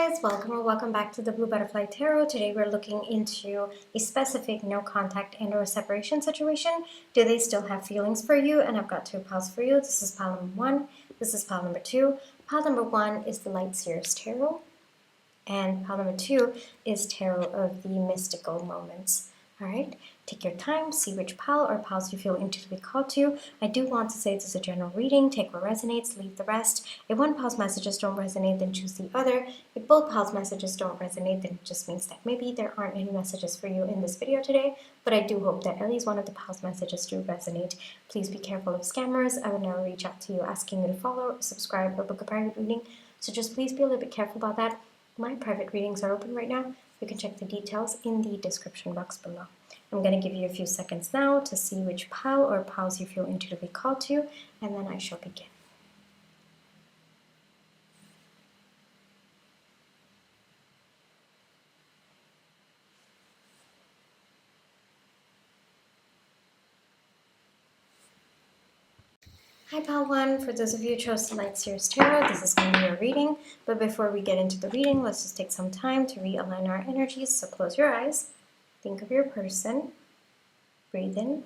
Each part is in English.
guys, welcome or welcome back to the Blue Butterfly Tarot. Today we're looking into a specific no contact and or separation situation. Do they still have feelings for you? And I've got two piles for you. This is pile number one. This is pile number two. Pile number one is the Light Seers Tarot. And pile number two is Tarot of the Mystical Moments. Alright, take your time, see which pile or piles you feel intuitively called to. I do want to say this is a general reading. Take what resonates, leave the rest. If one pile's messages don't resonate, then choose the other. If both piles' messages don't resonate, then it just means that maybe there aren't any messages for you in this video today, but I do hope that at least one of the piles' messages do resonate. Please be careful of scammers. I would never reach out to you asking you to follow, subscribe, or book a private reading, so just please be a little bit careful about that. My private readings are open right now. You can check the details in the description box below. I'm going to give you a few seconds now to see which pile or piles you feel intuitively called to, and then I shall begin. Hi pile 1, for those of you who chose the Light Seers Tarot, this is going to be your reading, but before we get into the reading, let's just take some time to realign our energies. So close your eyes, think of your person, breathe in,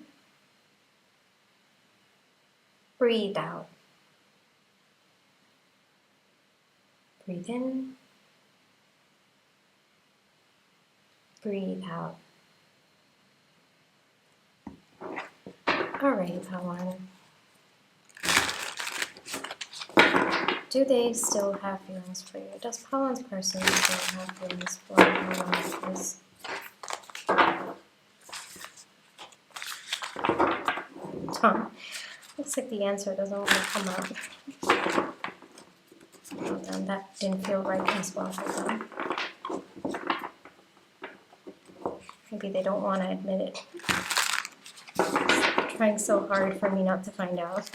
breathe out, breathe in, breathe out. Alright, pile 1. Do they still have feelings for you? Does Pollen's person still have feelings for you? Please? Looks like the answer doesn't want to come out. Well then, that didn't feel right as well for them. Maybe they don't want to admit it. They're trying so hard for me not to find out.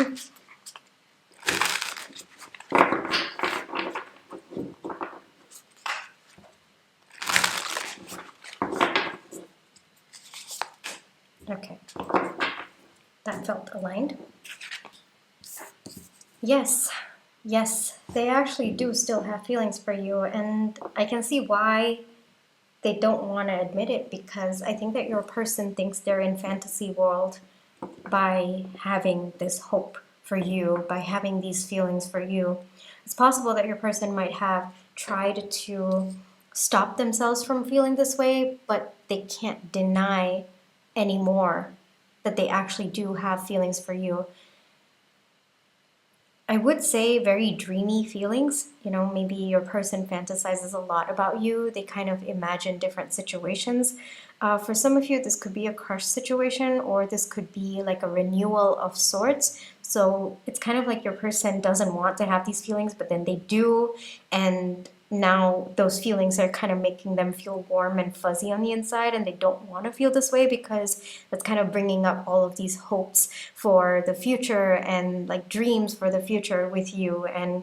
Okay, that felt aligned. Yes, they actually do still have feelings for you, and I can see why they don't want to admit it, because I think that your person thinks they're in fantasy world by having this hope for you, by having these feelings for you. It's possible that your person might have tried to stop themselves from feeling this way, but they can't deny anymore that they actually do have feelings for you. I would say very dreamy feelings. You know, maybe your person fantasizes a lot about you. They kind of imagine different situations. For some of you, this could be a crush situation, or this could be like a renewal of sorts. So it's kind of like your person doesn't want to have these feelings, but then they do, and now those feelings are kind of making them feel warm and fuzzy on the inside, and they don't want to feel this way because that's kind of bringing up all of these hopes for the future and like dreams for the future with you. And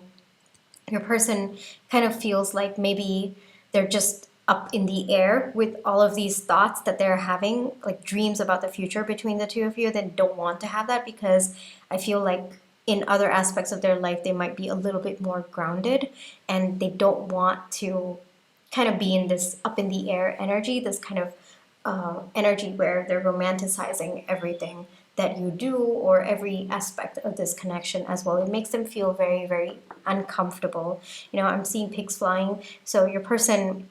your person kind of feels like maybe they're just up in the air with all of these thoughts that they're having, like dreams about the future between the two of you. They don't want to have that because I feel like in other aspects of their life, they might be a little bit more grounded, and they don't want to kind of be in this up in the air energy, this kind of energy where they're romanticizing everything that you do or every aspect of this connection as well. It makes them feel very, very uncomfortable. You know, I'm seeing pigs flying. So your person,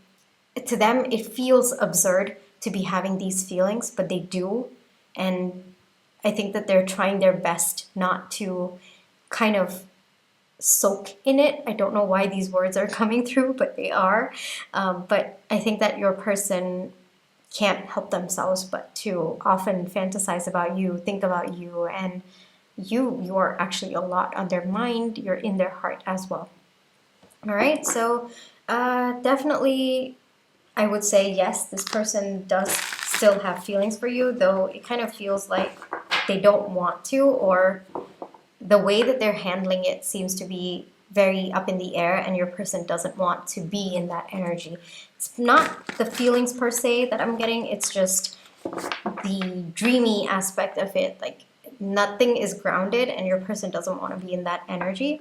to them, it feels absurd to be having these feelings, but they do. And I think that they're trying their best not to kind of soak in it. I don't know why these words are coming through, but they are. But I think that your person can't help themselves but to often fantasize about you, think about you, and you are actually a lot on their mind. You're in their heart as well. All right, so definitely I would say yes, this person does still have feelings for you, though it kind of feels like they don't want to, or the way that they're handling it seems to be very up in the air, and your person doesn't want to be in that energy. It's not the feelings per se that I'm getting, it's just the dreamy aspect of it. Like nothing is grounded and your person doesn't want to be in that energy.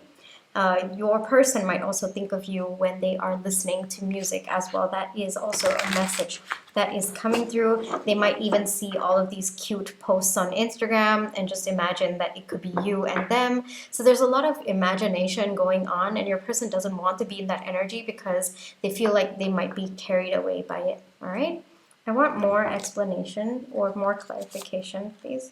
Your person might also think of you when they are listening to music as well. That is also a message that is coming through. They might even see all of these cute posts on Instagram and just imagine that it could be you and them. So there's a lot of imagination going on, and your person doesn't want to be in that energy because they feel like they might be carried away by it. All right? I want more explanation or more clarification, please.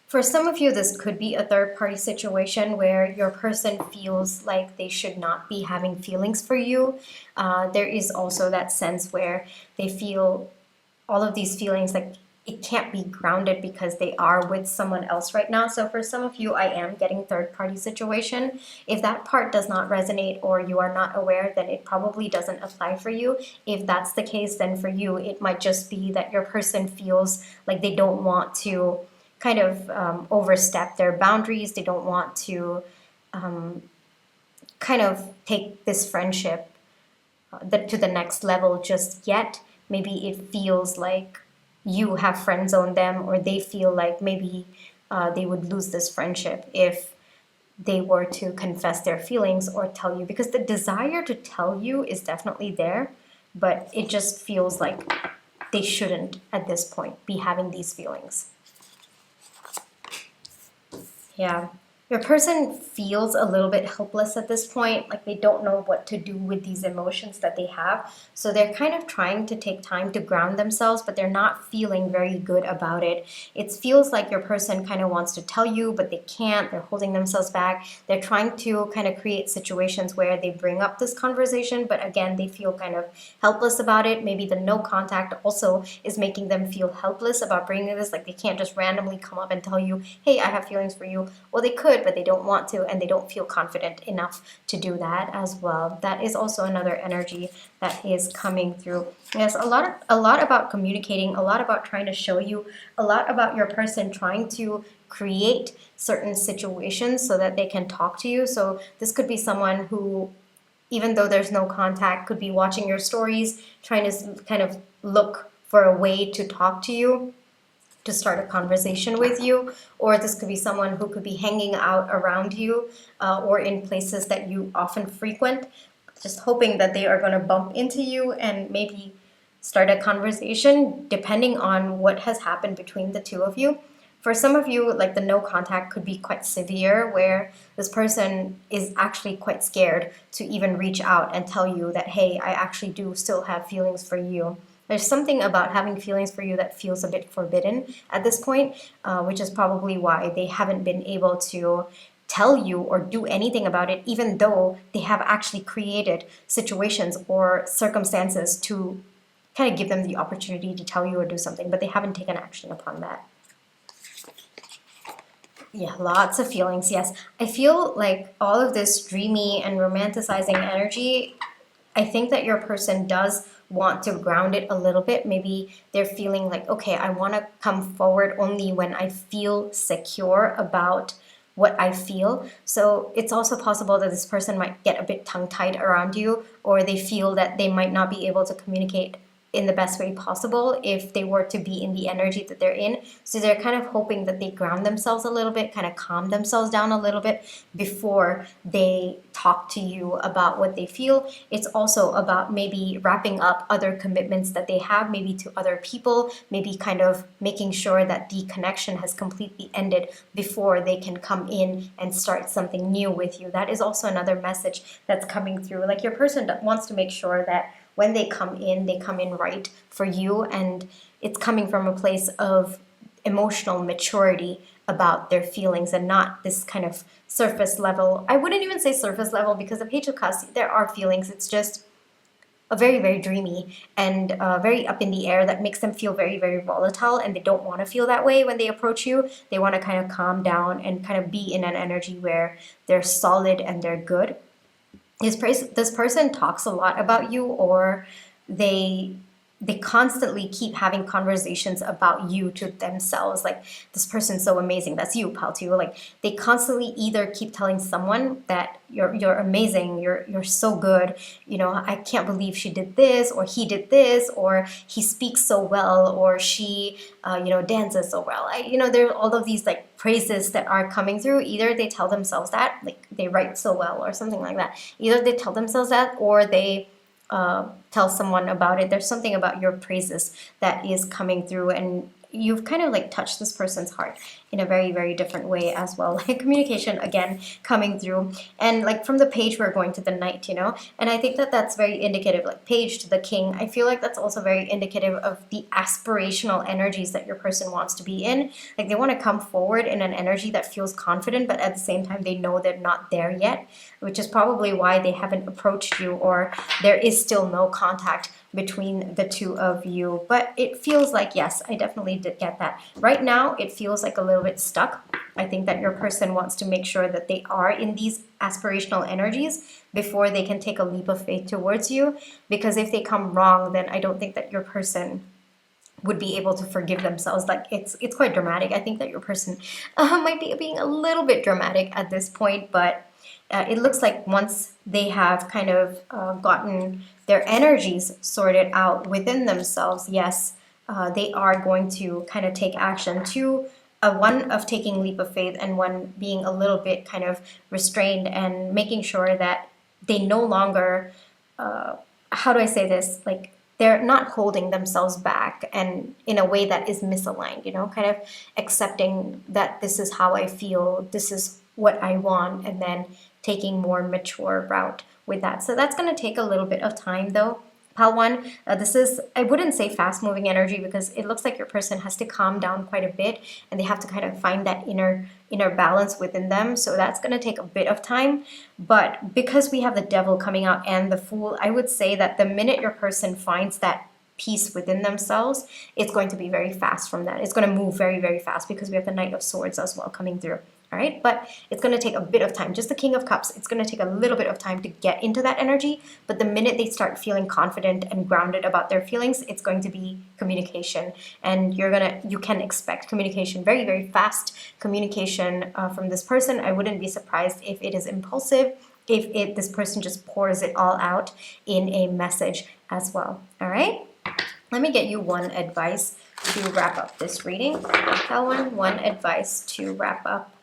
For some of you, this could be a third-party situation where your person feels like they should not be having feelings for you. There is also that sense where they feel all of these feelings like it can't be grounded because they are with someone else right now. So for some of you, I am getting third-party situation. If that part does not resonate or you are not aware, then it probably doesn't apply for you. If that's the case, then for you, it might just be that your person feels like they don't want to kind of overstep their boundaries. They don't want to kind of take this friendship to the next level just yet. Maybe it feels like you have friend zoned them, or they feel like maybe they would lose this friendship if they were to confess their feelings or tell you, because the desire to tell you is definitely there, but it just feels like they shouldn't at this point be having these feelings. Yeah. Your person feels a little bit helpless at this point, like they don't know what to do with these emotions that they have. So they're kind of trying to take time to ground themselves, but they're not feeling very good about it. It feels like your person kind of wants to tell you, but they can't. They're holding themselves back. They're trying to kind of create situations where they bring up this conversation, but again, they feel kind of helpless about it. Maybe the no contact also is making them feel helpless about bringing this. Like they can't just randomly come up and tell you, hey, I have feelings for you. Well, they could, but they don't want to, and they don't feel confident enough to do that as well. That is also another energy that is coming through. Yes, a lot about communicating, a lot about trying to show you, a lot about your person trying to create certain situations so that they can talk to you. So this could be someone who, even though there's no contact, could be watching your stories, trying to kind of look for a way to talk to you, to start a conversation with you. Or this could be someone who could be hanging out around you or in places that you often frequent, just hoping that they are going to bump into you and maybe start a conversation depending on what has happened between the two of you. For some of you, like the no contact could be quite severe, where this person is actually quite scared to even reach out and tell you that, hey, I actually do still have feelings for you. There's something about having feelings for you that feels a bit forbidden at this point, which is probably why they haven't been able to tell you or do anything about it, even though they have actually created situations or circumstances to kind of give them the opportunity to tell you or do something, but they haven't taken action upon that. Yeah, lots of feelings, yes. I feel like all of this dreamy and romanticizing energy, I think that your person does want to ground it a little bit. Maybe they're feeling like, okay, I want to come forward only when I feel secure about what I feel. So it's also possible that this person might get a bit tongue-tied around you, or they feel that they might not be able to communicate in the best way possible if they were to be in the energy that they're in. So they're kind of hoping that they ground themselves a little bit, kind of calm themselves down a little bit before they talk to you about what they feel. It's also about maybe wrapping up other commitments that they have, maybe to other people, maybe kind of making sure that the connection has completely ended before they can come in and start something new with you. That is also another message that's coming through. Like your person wants to make sure that when they come in right for you, and it's coming from a place of emotional maturity about their feelings and not this kind of surface level. I wouldn't even say surface level, because the Page of Cups, there are feelings. It's just a very, very dreamy and very up in the air that makes them feel very, very volatile, and they don't want to feel that way when they approach you. They want to kind of calm down and kind of be in an energy where they're solid and they're good. This person talks a lot about you, or they they constantly keep having conversations about you to themselves, like, this person's so amazing. That's you, pal, too. Like, they constantly either keep telling someone that you're amazing, you're so good, you know, I can't believe she did this, or he did this, or he speaks so well, or she you know, dances so well. You know, there are all of these like praises that are coming through. Either they tell themselves that, like, they write so well or something like that. Either they tell themselves that, or they tell someone about it. There's something about your praises that is coming through, and you've kind of like touched this person's heart in a very, very different way as well. Like, communication again coming through, and like from the page we're going to the knight, you know, and I think that that's very indicative. Like, page to the king, I feel like that's also very indicative of the aspirational energies that your person wants to be in. Like, they want to come forward in an energy that feels confident, but at the same time they know they're not there yet, which is probably why they haven't approached you, or there is still no contact between the two of you. But it feels like, yes, I definitely did get that. Right now, it feels like a little bit stuck. I think that your person wants to make sure that they are in these aspirational energies before they can take a leap of faith towards you. Because if they come wrong, then I don't think that your person would be able to forgive themselves. Like, it's quite dramatic. I think that your person might be being a little bit dramatic at this point, but it looks like once they have kind of gotten their energies sorted out within themselves, yes, they are going to kind of take action to one of taking leap of faith, and one being a little bit kind of restrained and making sure that they no longer, how do I say this, like, they're not holding themselves back and in a way that is misaligned, you know, kind of accepting that this is how I feel, this is what I want, and then taking more mature route with that. So that's going to take a little bit of time though. Pal 1, this is, I wouldn't say fast moving energy, because it looks like your person has to calm down quite a bit, and they have to kind of find that inner balance within them. So that's going to take a bit of time. But because we have the devil coming out and the fool, I would say that the minute your person finds that peace within themselves, it's going to be very fast from that. It's going to move very, very fast, because we have the Knight of Swords as well coming through. All right, but it's going to take a bit of time. Just the King of Cups, it's going to take a little bit of time to get into that energy. But the minute they start feeling confident and grounded about their feelings, it's going to be communication. And you can expect communication, very, very fast communication from this person. I wouldn't be surprised if it is impulsive, if this person just pours it all out in a message as well. All right, let me get you one advice to wrap up this reading. One advice to wrap up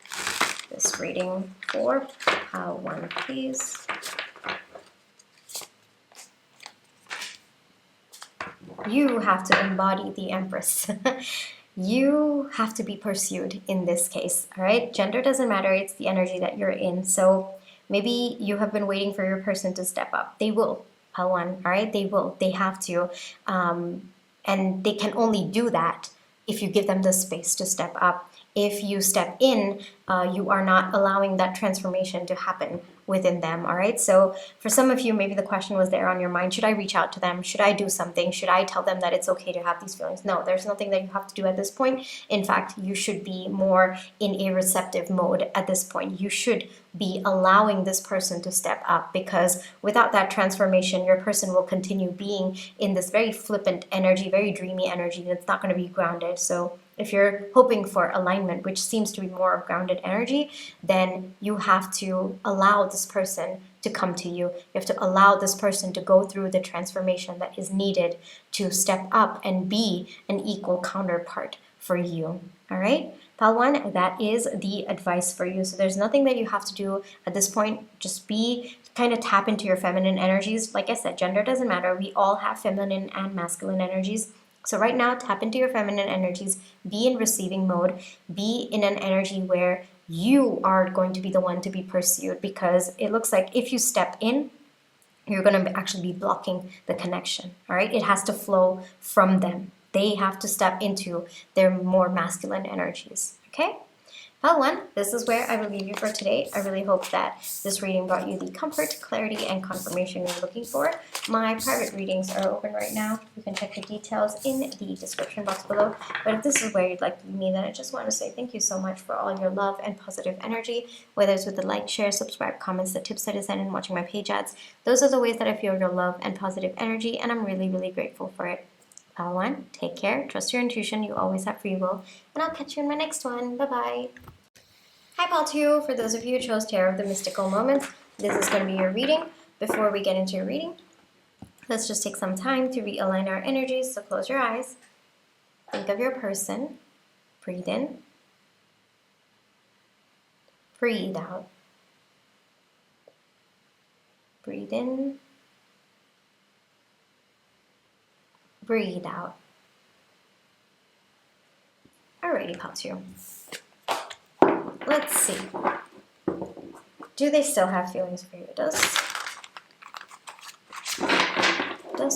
this reading for pile 1, please. You have to embody the Empress. You have to be pursued in this case, all right? Gender doesn't matter, it's the energy that you're in. So maybe you have been waiting for your person to step up. They will, pile 1, all right? They will, they have to. And they can only do that if you give them the space to step up. If you step in, you are not allowing that transformation to happen within them, all right? So for some of you, maybe the question was there on your mind, should I reach out to them? Should I do something? Should I tell them that it's okay to have these feelings? No, there's nothing that you have to do at this point. In fact, you should be more in a receptive mode at this point. You should be allowing this person to step up, because without that transformation, your person will continue being in this very flippant energy, very dreamy energy, and it's not going to be grounded. So if you're hoping for alignment, which seems to be more of grounded energy, then you have to allow this person to come to you. You have to allow this person to go through the transformation that is needed to step up and be an equal counterpart for you. All right, pile 1, that is the advice for you. So there's nothing that you have to do at this point. Just kind of tap into your feminine energies. Like I said, gender doesn't matter. We all have feminine and masculine energies. So right now, tap into your feminine energies, be in receiving mode, be in an energy where you are going to be the one to be pursued, because it looks like if you step in, you're going to actually be blocking the connection, all right? It has to flow from them. They have to step into their more masculine energies, okay? Pile 1, this is where I will leave you for today. I really hope that this reading brought you the comfort, clarity, and confirmation you're looking for. My private readings are open right now. You can check the details in the description box below. But if this is where you'd like to be me, then I just want to say thank you so much for all your love and positive energy, whether it's with the like, share, subscribe, comments, the tips that I send, and watching my page ads. Those are the ways that I feel your love and positive energy, and I'm really, really grateful for it. Pile 1, take care, trust your intuition, you always have free will, and I'll catch you in my next one. Bye-bye. Hi, Pile 2. For those of you who chose Tarot of the Mystical Moments, this is going to be your reading. Before we get into your reading, let's just take some time to realign our energies. So close your eyes. Think of your person. Breathe in. Breathe out. Breathe in. Breathe out. Alrighty, Pile 2. Let's see. Do they still have feelings for you? Does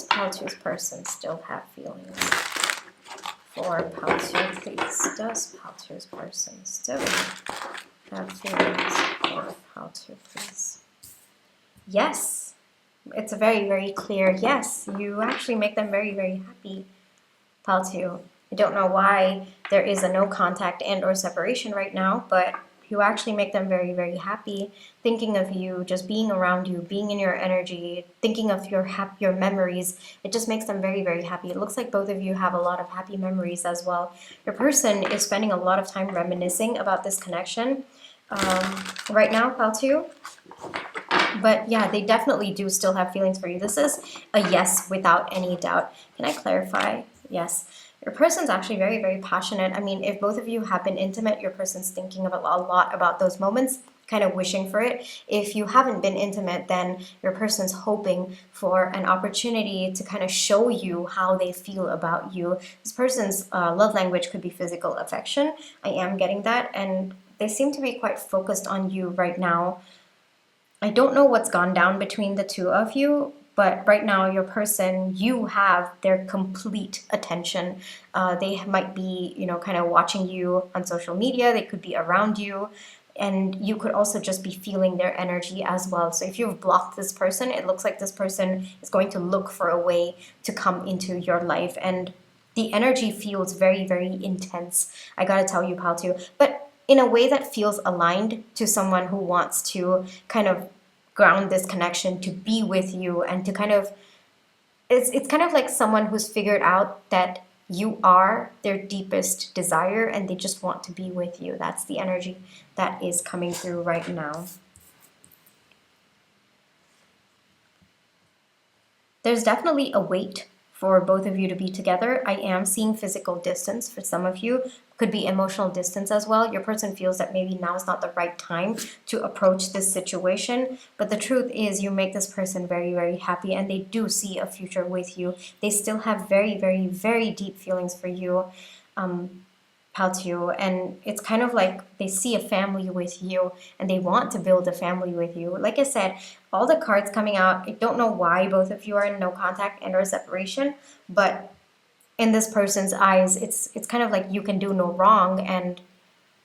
Pile 2's person still have feelings for Pile 2, please? Does Pile 2's person still have feelings for Pile 2, please? Yes. It's a very, very clear yes. You actually make them very, very happy, Pile 2. I don't know why there is a no contact and or separation right now, but you actually make them very, very happy, thinking of you, just being around you, being in your energy, thinking of your memories. It just makes them very, very happy. It looks like both of you have a lot of happy memories as well. Your person is spending a lot of time reminiscing about this connection right now, Pile 2. But yeah, they definitely do still have feelings for you. This is a yes without any doubt. Can I clarify? Yes. Your person's actually very, very passionate. I mean, if both of you have been intimate, your person's thinking about a lot about those moments, kind of wishing for it. If you haven't been intimate, then your person's hoping for an opportunity to kind of show you how they feel about you. This person's love language could be physical affection. I am getting that. And they seem to be quite focused on you right now. I don't know what's gone down between the two of you, but right now your person, you have their complete attention. They might be, kind of watching you on social media. They could be around you, and you could also just be feeling their energy as well. So if you've blocked this person, it looks like this person is going to look for a way to come into your life, and the energy feels very, very intense. I gotta tell you, Pile 2. But in a way that feels aligned to someone who wants to kind of ground this connection, to be with you, and to kind of, it's kind of like someone who's figured out that you are their deepest desire and they just want to be with you. That's the energy that is coming through right now. There's definitely a weight for both of you to be together. I am seeing physical distance for some of you. Could be emotional distance as well. Your person feels that maybe now is not the right time to approach this situation. But the truth is you make this person very, very happy, and they do see a future with you. They still have very, very, very deep feelings for you, Pile 2. And it's kind of like they see a family with you and they want to build a family with you. Like I said, all the cards coming out, I don't know why both of you are in no contact and or separation, but in this person's eyes, it's kind of like you can do no wrong, and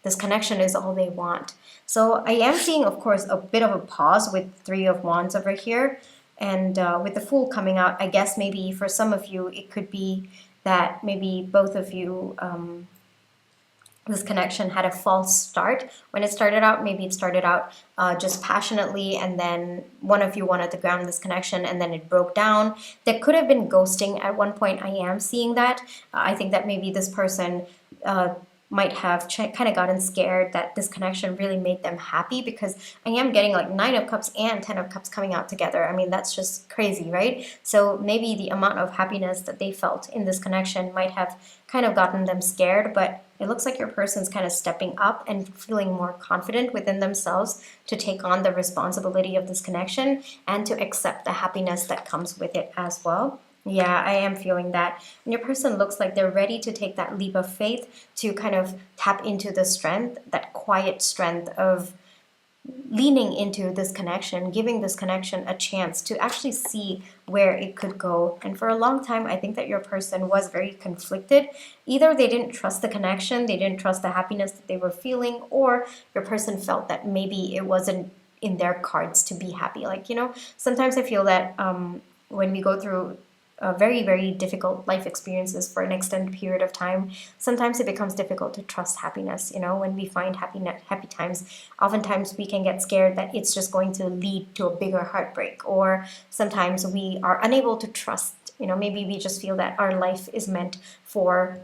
this connection is all they want. So I am seeing, of course, a bit of a pause with Three of Wands over here, and with the Fool coming out, I guess maybe for some of you, it could be that maybe both of you, this connection had a false start. When it started out, maybe it started out just passionately, and then one of you wanted to ground this connection, and then it broke down. There could have been ghosting at one point. I am seeing that. I think that maybe this person might have kind of gotten scared that this connection really made them happy, because I am getting like 9 of Cups and 10 of Cups coming out together. I mean, that's just crazy, right? So maybe the amount of happiness that they felt in this connection might have kind of gotten them scared, but it looks like your person's kind of stepping up and feeling more confident within themselves to take on the responsibility of this connection and to accept the happiness that comes with it as well. Yeah, I am feeling that. And your person looks like they're ready to take that leap of faith to kind of tap into the strength, that quiet strength of leaning into this connection, giving this connection a chance to actually see where it could go. And for a long time, I think that your person was very conflicted. Either they didn't trust the connection, they didn't trust the happiness that they were feeling, or your person felt that maybe it wasn't in their cards to be happy. Like, sometimes I feel that when we go through very, very difficult life experiences for an extended period of time, sometimes it becomes difficult to trust happiness. When we find happy times, oftentimes we can get scared that it's just going to lead to a bigger heartbreak, or sometimes we are unable to trust You know, maybe we just feel that our life is meant for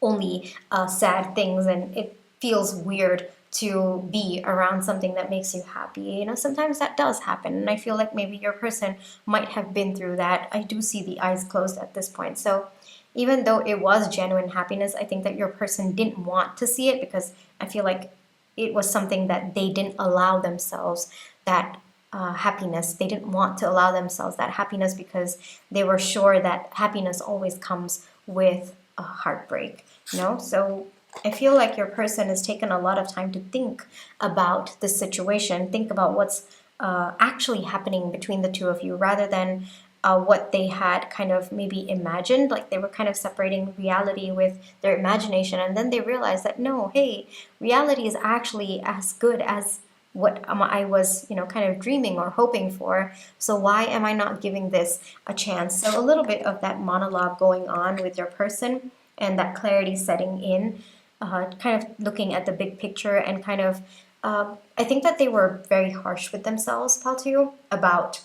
only sad things, and it feels weird to be around something that makes you happy. You know, sometimes that does happen, and I feel like maybe your person might have been through that. I do see the eyes closed at this point. So even though it was genuine happiness, I think that your person didn't want to see it, because I feel like it was something that they didn't allow themselves, that happiness. They didn't want to allow themselves that happiness because they were sure that happiness always comes with a heartbreak, you know? So I feel like your person has taken a lot of time to think about the situation, think about what's actually happening between the two of you, rather than what they had kind of maybe imagined. Like they were kind of separating reality with their imagination, and then they realized that no, hey, reality is actually as good as what I was, you know, kind of dreaming or hoping for. So why am I not giving this a chance? So a little bit of that monologue going on with your person, and that clarity setting in, kind of looking at the big picture, and kind of, I think that they were very harsh with themselves, Paltu, about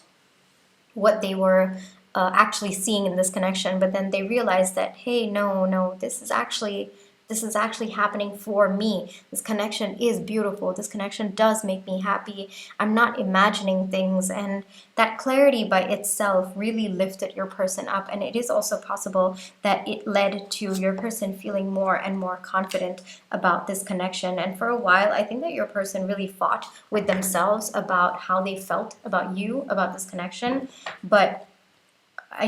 what they were actually seeing in this connection. But then they realized that, hey, no, this is actually happening for me. This connection is beautiful. This connection does make me happy. I'm not imagining things. And that clarity by itself really lifted your person up. And it is also possible that it led to your person feeling more and more confident about this connection. And for a while, I think that your person really fought with themselves about how they felt about you, about this connection. But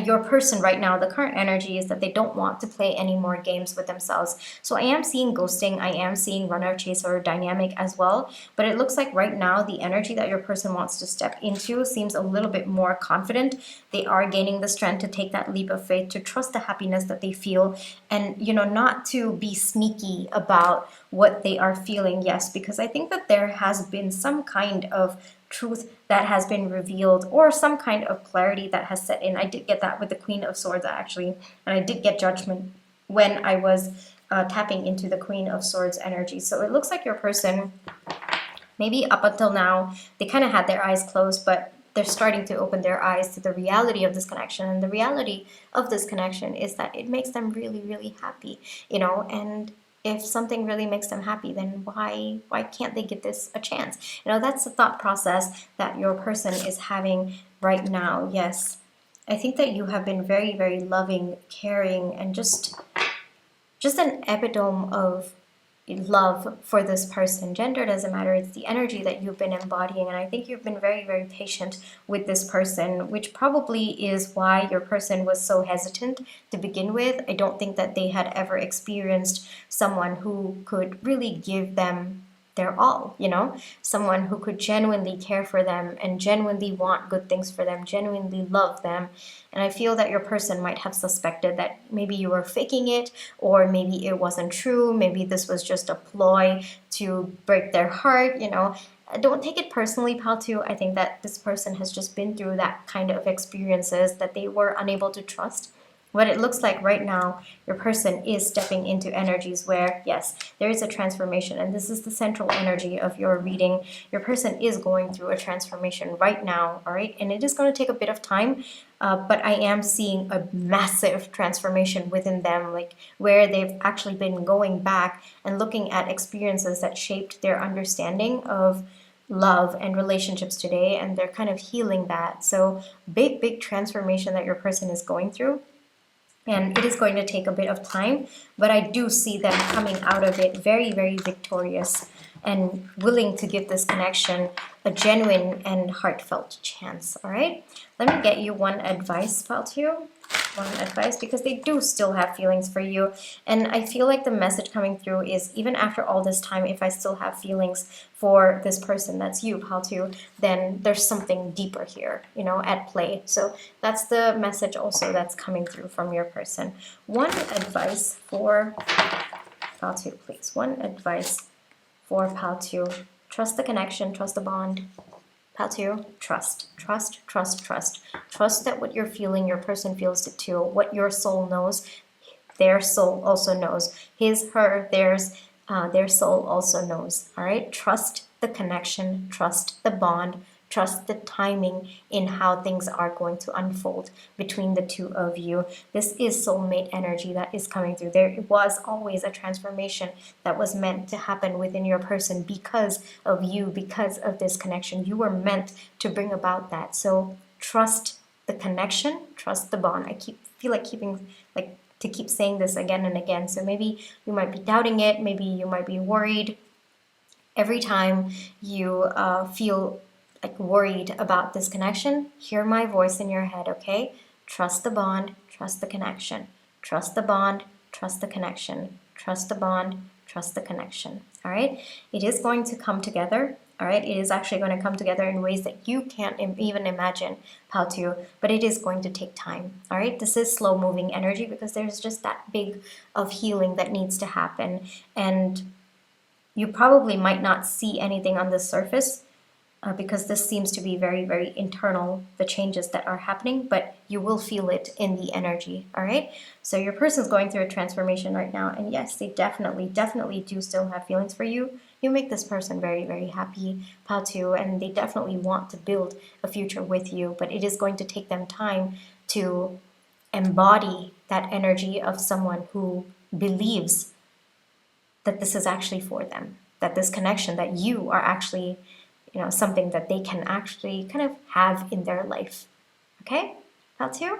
your person right now, the current energy is that they don't want to play any more games with themselves. So I am seeing ghosting, I am seeing runner chaser dynamic as well, but it looks like right now the energy that your person wants to step into seems a little bit more confident. They are gaining the strength to take that leap of faith, to trust the happiness that they feel, and not to be sneaky about what they are feeling. Yes, because I think that there has been some kind of truth that has been revealed, or some kind of clarity that has set in. I did get that with the Queen of Swords, actually, and I did get judgment when I was tapping into the Queen of Swords energy. So it looks like your person, maybe up until now, they kind of had their eyes closed, but they're starting to open their eyes to the reality of this connection. And the reality of this connection is that it makes them really, really happy, and if something really makes them happy, then why can't they give this a chance? That's the thought process that your person is having right now. Yes, I think that you have been very, very loving, caring, and just an epitome of love for this person. Gender doesn't matter, it's the energy that you've been embodying, and I think you've been very, very patient with this person, which probably is why your person was so hesitant to begin with. I don't think that they had ever experienced someone who could really give them their all, someone who could genuinely care for them and genuinely want good things for them, genuinely love them. And I feel that your person might have suspected that maybe you were faking it, or maybe it wasn't true, maybe this was just a ploy to break their heart. Don't take it personally, Paltu. I think that this person has just been through that kind of experiences that they were unable to trust. What it looks like right now, your person is stepping into energies where, yes, there is a transformation, and this is the central energy of your reading. Your person is going through a transformation right now, all right? And it is going to take a bit of time, but I am seeing a massive transformation within them, like where they've actually been going back and looking at experiences that shaped their understanding of love and relationships today, and they're kind of healing that. So big transformation that your person is going through. And it is going to take a bit of time, but I do see them coming out of it very, very victorious and willing to give this connection a genuine and heartfelt chance. All right, let me get you one advice, Paltu. One advice, because they do still have feelings for you, and I feel like the message coming through is, even after all this time, if I still have feelings for this person, that's you, Paltu, then there's something deeper here, at play. So that's the message also that's coming through from your person. One advice for Paltu, please. One advice for Paltu. Trust the connection, trust the bond. Paltu, trust. Trust that what you're feeling, your person feels it too. What your soul knows, their soul also knows. His, her, theirs, their soul also knows. All right? Trust the connection, trust the bond, Trust the timing in how things are going to unfold between the two of you. This is soulmate energy that is coming through. There was always a transformation that was meant to happen within your person because of you, because of this connection. You were meant to bring about that. So trust the connection, trust the bond. I feel like to keep saying this again and again. So maybe you might be doubting it, maybe you might be worried. Every time you feel like worried about this connection, hear my voice in your head, okay? Trust the bond, trust the connection. Trust the bond, trust the connection. Trust the bond, trust the connection. All right? It is going to come together. All right? It is actually going to come together in ways that you can't even imagine how to, but it is going to take time. All right? This is slow moving energy because there's just that big of healing that needs to happen. And you probably might not see anything on the surface because this seems to be very, very internal, the changes that are happening, but you will feel it in the energy, all right? So your person's going through a transformation right now, and yes, they definitely do still have feelings for you. You make this person very, very happy, Patu, and they definitely want to build a future with you, but it is going to take them time to embody that energy of someone who believes that this is actually for them, that this connection, that you are actually, something that they can actually kind of have in their life. Okay? That's you.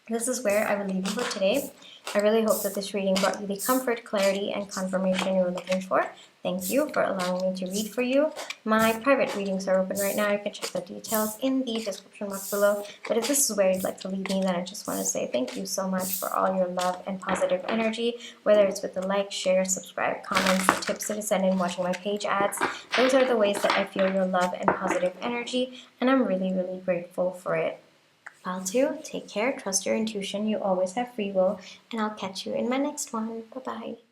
This is where I will leave you for today. I really hope that this reading brought you the comfort, clarity, and confirmation you were looking for. Thank you for allowing me to read for you. My private readings are open right now. You can check the details in the description box below. But if this is where you'd like to leave me, then I just want to say thank you so much for all your love and positive energy, whether it's with the like, share, subscribe, comments, the tips that I send in, watching my page ads. Those are the ways that I feel your love and positive energy, and I'm really, really grateful for it. Patu, take care, trust your intuition, you always have free will, and I'll catch you in my next one. Bye-bye.